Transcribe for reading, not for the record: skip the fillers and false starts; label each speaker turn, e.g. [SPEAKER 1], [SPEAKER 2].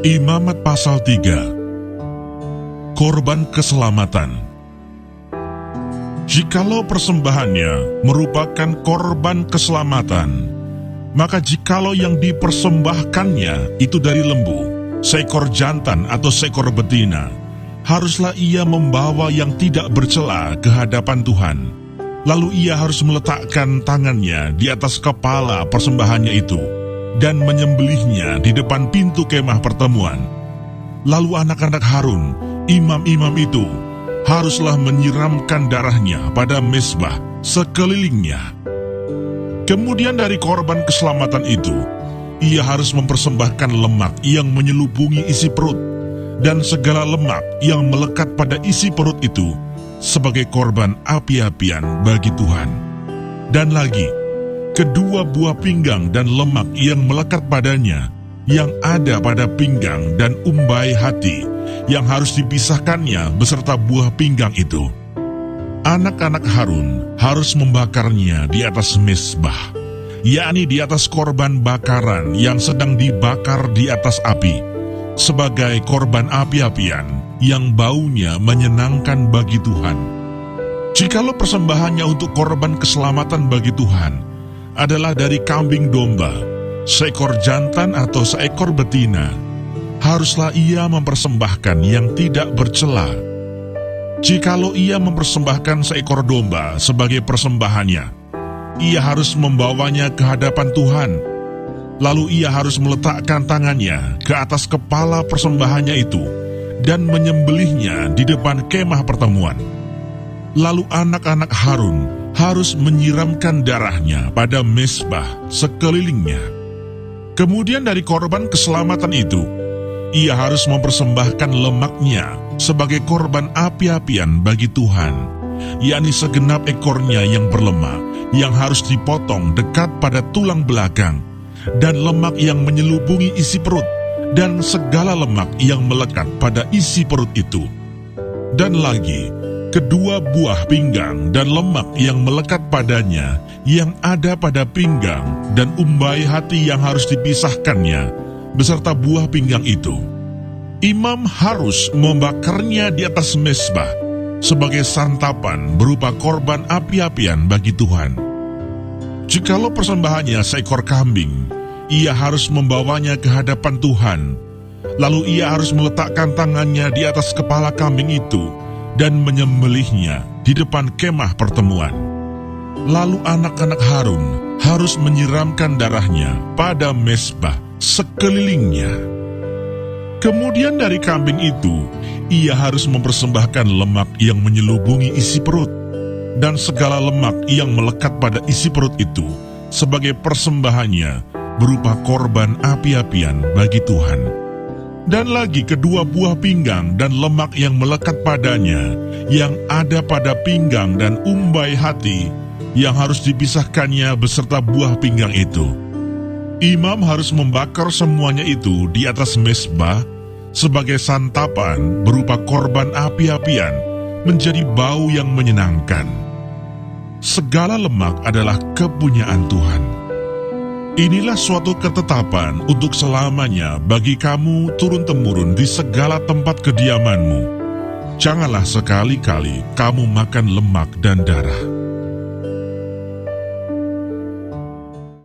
[SPEAKER 1] Imamat pasal 3. Korban keselamatan. Jikalau persembahannya merupakan korban keselamatan, maka jikalau yang dipersembahkannya itu dari lembu, seekor jantan atau seekor betina, haruslah ia membawa yang tidak bercela ke hadapan Tuhan. Lalu ia harus meletakkan tangannya di atas kepala persembahannya itu dan menyembelihnya di depan pintu kemah pertemuan. Lalu anak-anak Harun, imam-imam itu, haruslah menyiramkan darahnya pada mezbah sekelilingnya. Kemudian dari korban keselamatan itu, ia harus mempersembahkan lemak yang menyelubungi isi perut dan segala lemak yang melekat pada isi perut itu sebagai korban api-apian bagi Tuhan. Dan lagi, kedua buah pinggang dan lemak yang melekat padanya, yang ada pada pinggang dan umbai hati, yang harus dipisahkannya beserta buah pinggang itu. Anak-anak Harun harus membakarnya di atas mezbah, yakni di atas korban bakaran yang sedang dibakar di atas api, sebagai korban api-apian yang baunya menyenangkan bagi Tuhan. Jikalau persembahannya untuk korban keselamatan bagi Tuhan adalah dari kambing domba, seekor jantan atau seekor betina, haruslah ia mempersembahkan yang tidak bercela. Jikalau ia mempersembahkan seekor domba sebagai persembahannya, ia harus membawanya ke hadapan Tuhan. Lalu ia harus meletakkan tangannya ke atas kepala persembahannya itu dan menyembelihnya di depan kemah pertemuan. Lalu anak-anak Harun harus menyiramkan darahnya pada mezbah sekelilingnya. Kemudian dari korban keselamatan itu, ia harus mempersembahkan lemaknya sebagai korban api-apian bagi Tuhan, yakni segenap ekornya yang berlemak, yang harus dipotong dekat pada tulang belakang, dan lemak yang menyelubungi isi perut, dan segala lemak yang melekat pada isi perut itu. Dan lagi, kedua buah pinggang dan lemak yang melekat padanya, yang ada pada pinggang dan umbai hati yang harus dipisahkannya, beserta buah pinggang itu. Imam harus membakarnya di atas mezbah sebagai santapan berupa korban api-apian bagi Tuhan. Jikalau persembahannya seekor kambing, ia harus membawanya ke hadapan Tuhan. Lalu ia harus meletakkan tangannya di atas kepala kambing itu dan menyembelihnya di depan kemah pertemuan. Lalu anak-anak Harun harus menyiramkan darahnya pada mezbah sekelilingnya. Kemudian dari kambing itu, ia harus mempersembahkan lemak yang menyelubungi isi perut dan segala lemak yang melekat pada isi perut itu sebagai persembahannya berupa korban api-apian bagi Tuhan. Dan lagi kedua buah pinggang dan lemak yang melekat padanya, yang ada pada pinggang dan umbai hati, yang harus dipisahkannya beserta buah pinggang itu. Imam harus membakar semuanya itu di atas mezbah sebagai santapan berupa korban api-apian, menjadi bau yang menyenangkan. Segala lemak adalah kepunyaan Tuhan. Inilah suatu ketetapan untuk selamanya bagi kamu turun-temurun di segala tempat kediamanmu. Janganlah sekali-kali kamu makan lemak dan darah.